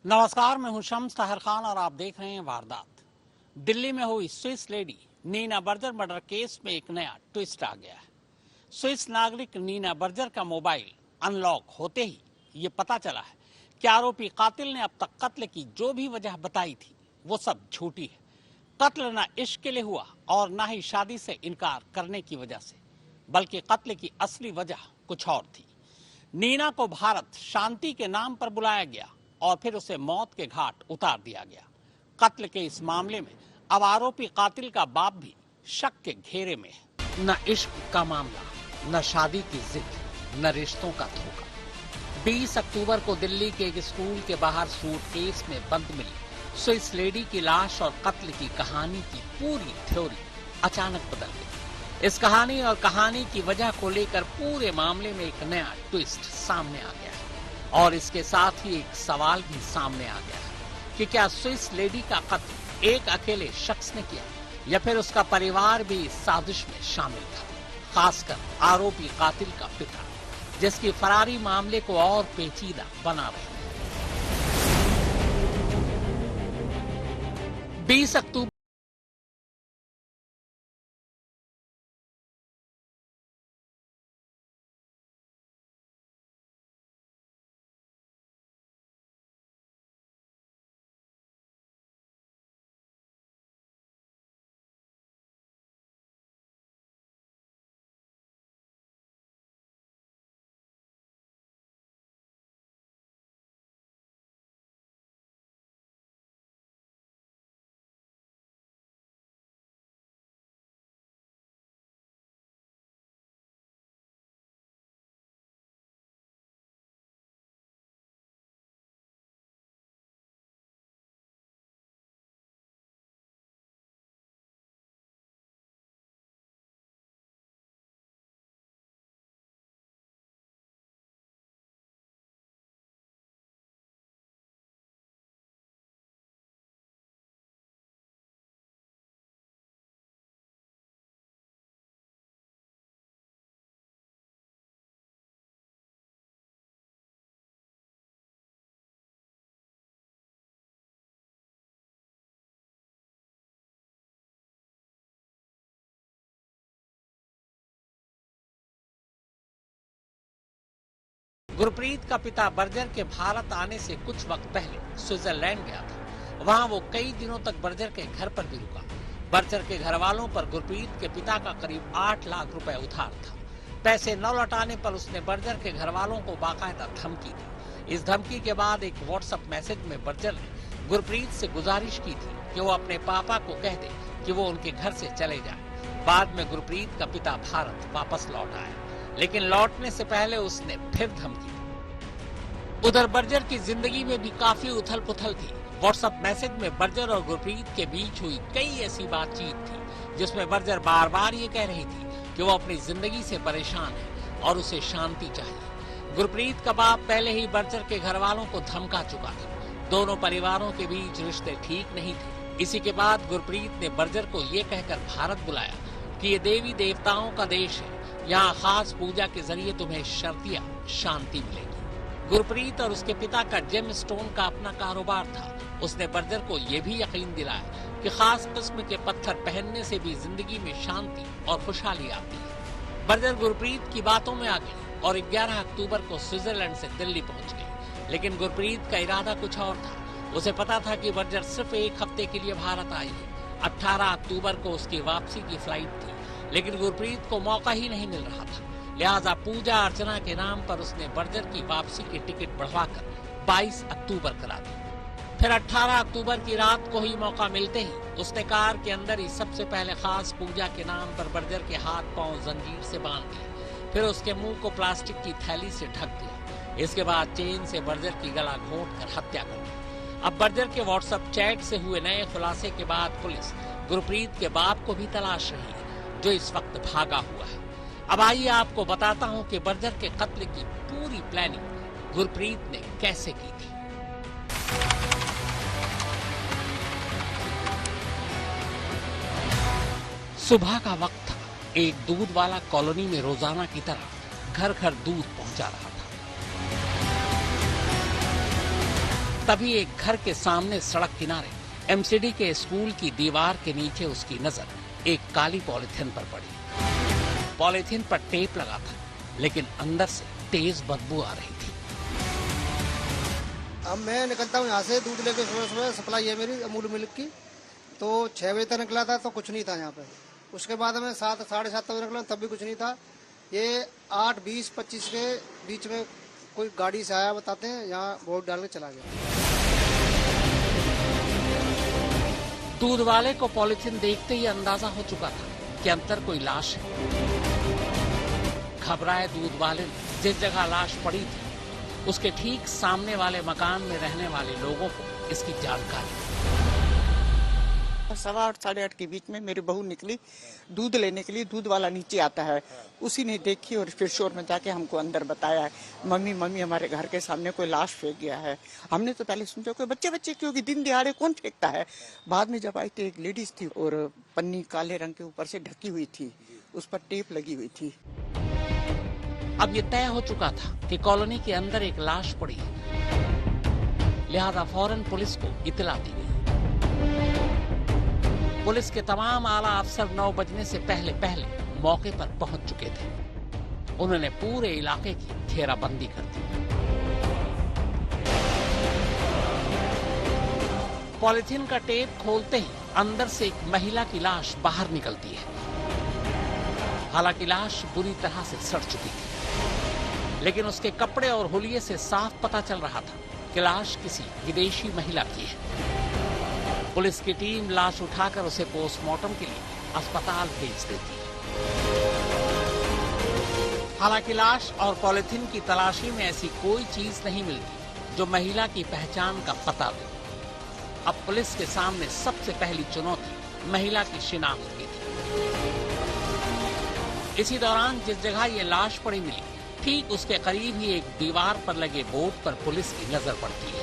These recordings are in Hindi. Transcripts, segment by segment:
नमस्कार, मैं हूं शम्स ताहिर खान और आप देख रहे हैं वारदात। दिल्ली में हुई Swiss lady Nina Berger murder case में एक नया ट्विस्ट आ गया है। स्विस नागरिक नीना बर्जर का मोबाइल अनलॉक होते ही ये पता चला है कि आरोपी कातिल ने अब तक कत्ल की जो भी वजह बताई थी वो सब झूठी है। कत्ल न इश्क के लिए हुआ और न ही शादी से इनकार करने की वजह से, बल्कि कत्ल की असली वजह कुछ और थी। नीना को भारत शांति के नाम पर बुलाया गया और फिर उसे मौत के घाट उतार दिया गया। कत्ल के इस मामले में अब आरोपी कातिल का बाप भी शक के घेरे में है। न इश्क का मामला, न शादी की जिद, न रिश्तों का धोखा। 20 अक्टूबर को दिल्ली के एक स्कूल के बाहर सूटकेस में बंद मिली स्विस लेडी की लाश और कत्ल की कहानी की पूरी थ्योरी अचानक बदल गई। इस कहानी और कहानी की वजह को लेकर पूरे मामले में एक नया ट्विस्ट सामने आ गया है और इसके साथ ही एक सवाल भी सामने आ गया है कि क्या स्विस लेडी का कत्ल एक अकेले शख्स ने किया या फिर उसका परिवार भी इस साजिश में शामिल था, खासकर आरोपी कातिल का पिता, जिसकी फरारी मामले को और पेचीदा बना रहे हैं। 20 अक्टूबर गुरप्रीत का पिता बर्जर के भारत आने से कुछ वक्त पहले स्विट्जरलैंड गया था। वहां वो कई दिनों तक बर्जर के घर पर भी रुका। बर्जर के घर वालों पर गुरप्रीत के पिता का करीब 8 लाख रुपए उधार था। पैसे न लौटाने पर उसने बर्जर के घर वालों को बाकायदा धमकी दी। इस धमकी के बाद एक व्हाट्सएप मैसेज में बर्जर ने गुरप्रीत से गुजारिश की थी कि वो अपने पापा को कह दे कि वो उनके घर से चले जाए। बाद में गुरप्रीत का पिता भारत वापस लौट आया, लेकिन लौटने से पहले उसने फिर धमकी दी। उधर बर्जर की जिंदगी में भी काफी उथल पुथल थी। व्हाट्सएप मैसेज में बर्जर और गुरप्रीत के बीच हुई कई ऐसी बातचीत थी जिसमें बर्जर बार बार ये कह रही थी कि वो अपनी जिंदगी से परेशान है और उसे शांति चाहिए। गुरप्रीत का बाप पहले ही बर्जर के घर वालों को धमका चुका था। दोनों परिवारों के बीच रिश्ते ठीक नहीं थे। इसी के बाद गुरप्रीत ने बर्जर को ये कहकर भारत बुलाया कि ये देवी देवताओं का देश है, यहाँ खास पूजा के जरिए तुम्हें शर्तिया शांति मिलेगी। गुरप्रीत और उसके पिता का जेम स्टोन का अपना कारोबार था। उसने बर्जर को यह भी यकीन दिलाया कि खास किस्म के पत्थर पहनने से भी जिंदगी में शांति और खुशहाली आती है। बर्जर गुरप्रीत की बातों में आ गई और 11 अक्टूबर को स्विट्जरलैंड से दिल्ली पहुंच गई। लेकिन गुरप्रीत का इरादा कुछ और था। उसे पता था कि बर्जर सिर्फ एक हफ्ते के लिए भारत आई है। 18 अक्टूबर को उसकी वापसी की फ्लाइट थी, लेकिन गुरप्रीत को मौका ही नहीं मिल रहा था। लिहाजा पूजा अर्चना के नाम पर उसने बर्जर की वापसी की टिकट बढ़वाकर 22 अक्टूबर करा दी। फिर 18 अक्टूबर की रात को ही मौका मिलते ही उसने कार के अंदर ही सबसे पहले खास पूजा के नाम पर बर्जर के हाथ पांव जंजीर से बांध दिए। फिर उसके मुंह को प्लास्टिक की थैली से ढक दिया। इसके बाद चेन से बर्जर की गला घोंट कर हत्या कर दी। अब बर्जर के व्हाट्सएप चैट से हुए नए खुलासे के बाद पुलिस गुरप्रीत के बाप को भी तलाश रही है, जो इस वक्त भागा हुआ है। अब आइए आपको बताता हूं कि बर्जर के कत्ल की पूरी प्लानिंग गुरप्रीत ने कैसे की थी। सुबह का वक्त था। एक दूध वाला कॉलोनी में रोजाना की तरह घर घर दूध पहुंचा रहा था। तभी एक घर के सामने सड़क किनारे एमसीडी के स्कूल की दीवार के नीचे उसकी नजर एक काली पॉलिथीन पर पड़ी। पॉलिथीन पर टेप लगा था, लेकिन अंदर से तेज बदबू आ रही थी। अब मैं निकलता हूँ यहाँ से दूध लेके, सुबह सुबह सप्लाई है मेरी अमूल मिल्क की, तो 6 बजे तक निकला था तो कुछ नहीं था यहाँ पे। उसके बाद मैं 7 साढ़े 7 बजे निकला तब भी कुछ नहीं था। ये 8:20-25 के बीच में कोई गाड़ी से आया, बताते हैं, यहाँ वोट डाल के चला गया। दूध वाले को पॉलिथीन देखते ही अंदाजा हो चुका था कि अंदर कोई लाश है। घबराए दूध वाले ने जिस जगह लाश पड़ी थी उसके ठीक सामने वाले मकान में रहने वाले लोगों को इसकी जानकारी। 8:15 साढ़े 8 के बीच में मेरी बहू निकली दूध लेने के लिए। दूध वाला नीचे आता है, उसी ने देखी और फिर शोर में जाके हमको अंदर बताया, मम्मी हमारे घर के सामने कोई लाश फेंक गया है। हमने तो पहले सोचा कोई बच्चे क्योंकि दिन दिहाड़े कौन फेंकता है। बाद में जब आई तो एक लेडीज थी और पन्नी काले रंग के ऊपर से ढकी हुई थी, उस पर टेप लगी हुई थी। अब ये तय हो चुका था कि कॉलोनी के अंदर एक लाश पड़ी है, लिहाजा फौरन पुलिस को इत्तला दी गई। पुलिस के तमाम आला अफसर 9 बजने से पहले मौके पर पहुंच चुके थे। उन्होंने पूरे इलाके की घेराबंदी कर दी। पॉलिथीन का टेप खोलते ही अंदर से एक महिला की लाश बाहर निकलती है। हालांकि लाश बुरी तरह से सड़ चुकी थी, लेकिन उसके कपड़े और हुलिये से साफ पता चल रहा था कि लाश किसी विदेशी महिला की है। पुलिस की टीम लाश उठाकर उसे पोस्टमार्टम के लिए अस्पताल भेज देती है। हालांकि लाश और पॉलिथीन की तलाशी में ऐसी कोई चीज नहीं मिलती जो महिला की पहचान का पता दे। अब पुलिस के सामने सबसे पहली चुनौती महिला की शिनाख्त की थी। इसी दौरान जिस जगह ये लाश पड़ी मिली, ठीक उसके करीब ही एक दीवार पर लगे बोर्ड पर पुलिस की नजर पड़ती है।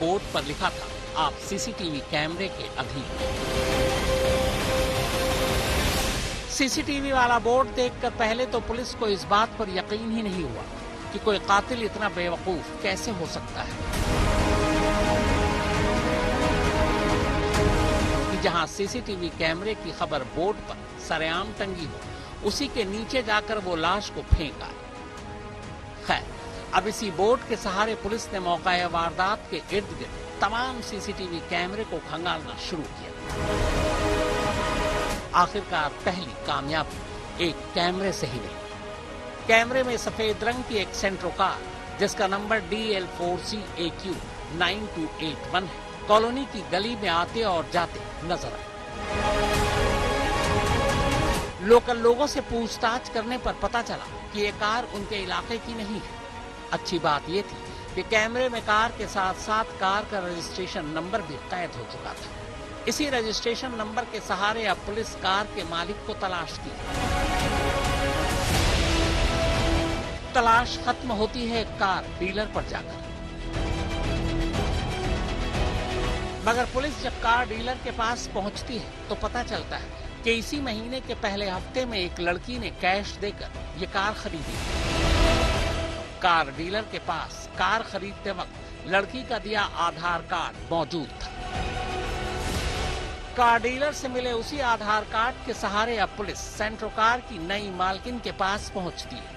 बोर्ड पर लिखा था, आप सीसीटीवी कैमरे के अधीन। सीसीटीवी वाला बोर्ड देखकर पहले तो पुलिस को इस बात पर यकीन ही नहीं हुआ कि कोई कातिल इतना बेवकूफ कैसे हो सकता है कि जहां सीसीटीवी कैमरे की खबर बोर्ड पर सरेआम टंगी हो, उसी के नीचे जाकर वो लाश को फेंका। खैर, अब इसी बोर्ड के सहारे पुलिस ने मौका वारदात के इर्द गिर्द तमाम सीसीटीवी कैमरे को खंगालना शुरू किया। आखिरकार पहली कामयाबी एक कैमरे से ही मिली। कैमरे में सफेद रंग की एक सेंट्रो कार, जिसका नंबर DL4CAQ 9281 है, कॉलोनी की गली में आते और जाते नजर आई। लोकल लोगों से पूछताछ करने पर पता चला कि ये कार उनके इलाके की नहीं है। अच्छी बात ये थी कि कैमरे में कार के साथ साथ कार का रजिस्ट्रेशन नंबर भी कैद हो चुका था। इसी रजिस्ट्रेशन नंबर के सहारे अब पुलिस कार के मालिक को तलाशती है। तलाश खत्म होती है कार डीलर पर जाकर। मगर पुलिस जब कार डीलर के पास पहुंचती है तो पता चलता है कि इसी महीने के पहले हफ्ते में एक लड़की ने कैश देकर ये कार खरीदी। कार डीलर के पास कार खरीदते वक्त लड़की का दिया आधार कार्ड मौजूद था। कार डीलर से मिले उसी आधार कार्ड के सहारे अब पुलिस सेंट्रो कार की नई मालकिन के पास पहुंचती है।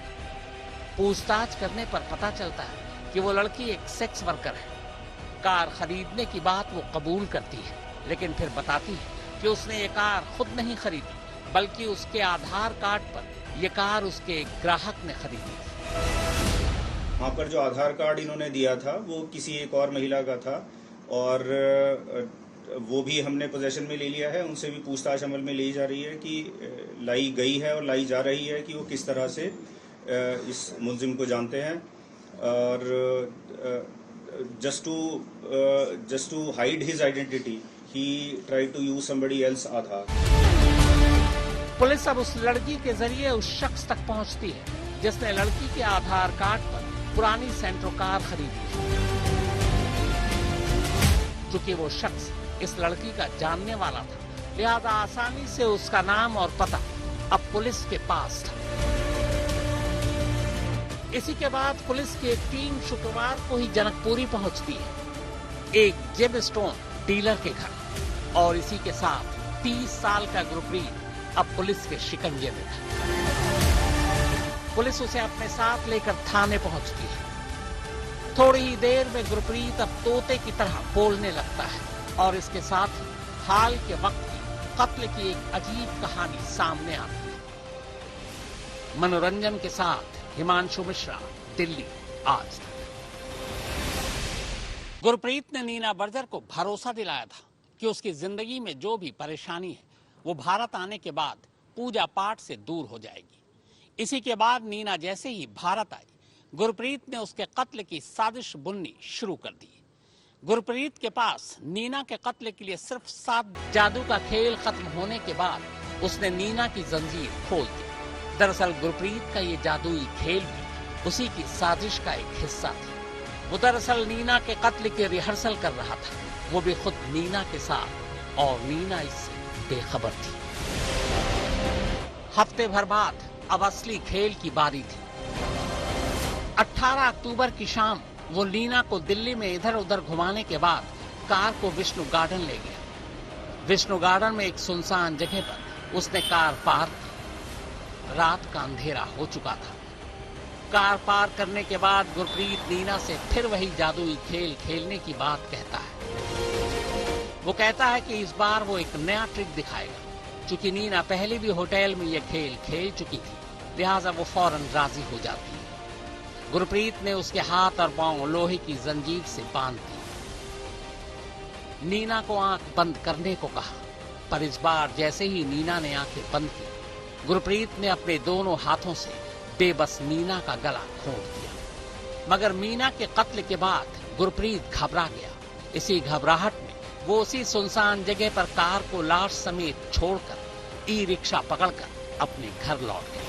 पूछताछ करने पर पता चलता है कि वो लड़की एक सेक्स वर्कर है। कार खरीदने की बात वो कबूल करती है, लेकिन फिर बताती है कि उसने ये कार खुद नहीं खरीदी, बल्कि उसके आधार कार्ड पर ये कार उसके ग्राहक ने खरीदी। वहाँ पर जो आधार कार्ड इन्होंने दिया था वो किसी एक और महिला का था और वो भी हमने पोजेशन में ले लिया है। उनसे भी पूछताछ अमल में ली जा रही है कि लाई गई है और लाई जा रही है कि वो किस तरह से इस मुलजिम को जानते हैं। और just to hide his identity, he tried to use somebody else Aadhaar. Police अब उस लड़की के जरिए उस शख्स तक पहुंचती है जिसने लड़की के आधार कार्ड पर पुरानी सेंट्रो कार खरीदी। चूंकि वो शख्स इस लड़की का जानने वाला था, लिहाजा आसानी से उसका नाम और पता अब पुलिस के पास था। इसी के बाद पुलिस की एक टीम शुक्रवार को ही जनकपुरी पहुंचती है, एक जेब स्टोन डीलर के घर, और इसी के साथ 30 साल का गुरप्रीत अब पुलिस के शिकंजे में था। पुलिस उसे अपने साथ लेकर थाने पहुंचती है। थोड़ी ही देर में गुरप्रीत अब तोते की तरह बोलने लगता है और इसके साथ ही हाल के वक्त की कत्ल की एक अजीब कहानी सामने आती है। मनोरंजन के साथ हिमांशु मिश्रा, दिल्ली आज तक। गुरप्रीत ने नीना बर्जर को भरोसा दिलाया था कि उसकी जिंदगी में जो भी परेशानी है वो भारत आने के बाद पूजा पाठ से दूर हो जाएगी। इसी के बाद नीना जैसे ही भारत आई, गुरप्रीत ने उसके कत्ल की साजिश बुननी शुरू कर दी। गुरप्रीत के पास नीना के कत्ल के लिए सिर्फ 7 जादू का खेल खत्म होने के बाद उसने नीना की जंजीर खोल दी। दरअसल गुरप्रीत का ये जादुई खेल भी उसी की साजिश का एक हिस्सा था। वो दरअसल नीना के कत्ल की रिहर्सल कर रहा था, वो भी खुद नीना के साथ, और नीना इससे बेखबर थी। हफ्ते भर बाद अब असली खेल की बारी थी। 18 अक्टूबर की शाम वो नीना को दिल्ली में इधर उधर घुमाने के बाद कार को विष्णु गार्डन ले गया। विष्णु गार्डन में एक सुनसान जगह पर उसने कार पार्क की। रात का अंधेरा हो चुका था। कार पार करने के बाद गुरप्रीत नीना से फिर वही जादुई खेल खेलने की बात कहता है। वो कहता है कि इस बार वो एक नया ट्रिक दिखाएगा। चूंकि नीना पहले भी होटल में ये खेल खेल चुकी थी, लिहाजा वो फौरन राजी हो जाती है। गुरप्रीत ने उसके हाथ और पांव लोहे की जंजीर से बांध दी। नीना को आंख बंद करने को कहा, पर इस बार जैसे ही नीना ने आंखें बंद की, गुरप्रीत ने अपने दोनों हाथों से बेबस मीना का गला घोंट दिया। मगर मीना के कत्ल के बाद गुरप्रीत घबरा गया। इसी घबराहट में वो उसी सुनसान जगह पर कार को लाश समेत छोड़कर ई रिक्शा पकड़कर अपने घर लौट गया।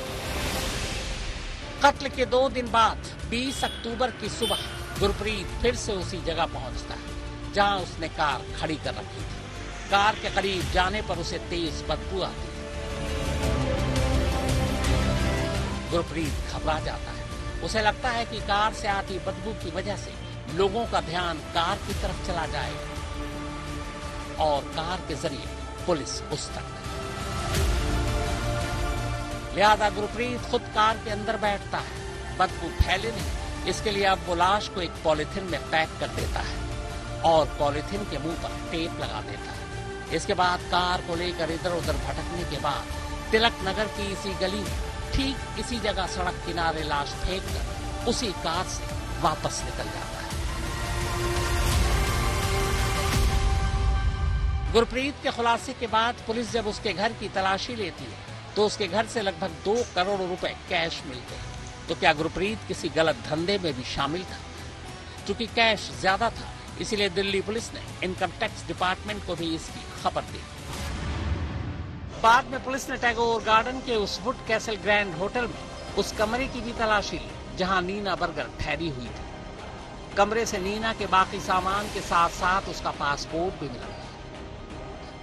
कत्ल के 2 दिन बाद 20 अक्टूबर की सुबह गुरप्रीत फिर से उसी जगह पहुंचता है जहां उसने कार खड़ी कर रखी थी। कार के करीब जाने पर उसे तेज बदबू आती है। गुरप्रीत घबरा जाता है। उसे लगता है कि कार से आती बदबू की वजह से लोगों का ध्यान कार की तरफ चला जाएगा और कार के जरिए पुलिस उस तक। लिहाजा गुरप्रीत खुद कार के अंदर बैठता है। बदबू फैले नहीं, इसके लिए अब वो लाश को एक पॉलिथीन में पैक कर देता है और पॉलिथीन के मुंह पर टेप लगा देता है। इसके बाद कार को लेकर इधर उधर भटकने के बाद तिलक नगर की इसी गली में ठीक इसी जगह सड़क किनारे लाश फेंक कर उसी कार से वापस निकल जाता है। गुरप्रीत के खुलासे के बाद पुलिस जब उसके घर की तलाशी लेती है तो उसके घर से लगभग 2 करोड़ रुपए कैश मिलते हैं। तो क्या गुरप्रीत किसी गलत धंधे में भी शामिल था? चूंकि कैश ज्यादा था, इसीलिए दिल्ली पुलिस ने इनकम टैक्स डिपार्टमेंट को भी इसकी खबर दी। बाद में पुलिस ने टैगोर गार्डन के उस वुड कैसल ग्रैंड होटल में उस कमरे की भी तलाशी ली जहां नीना बर्गर ठहरी हुई थी। कमरे से नीना के बाकी सामान के साथ साथ उसका पासपोर्ट भी मिला।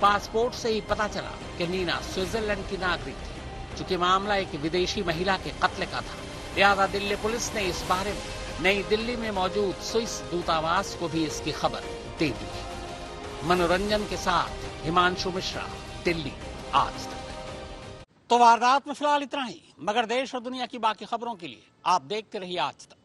पासपोर्ट से ही पता चला कि नीना स्विट्जरलैंड की नागरिक थी। चूंकि मामला एक विदेशी महिला के कत्ल का था, लिहाजा दिल्ली पुलिस ने इस बारे में नई दिल्ली में मौजूद स्विस दूतावास को भी इसकी खबर दे दी। मनोरंजन के साथ हिमांशु मिश्रा, दिल्ली आज तक। तो वारदात में फिलहाल इतना ही, मगर देश और दुनिया की बाकी खबरों के लिए आप देखते रहिए आज तक।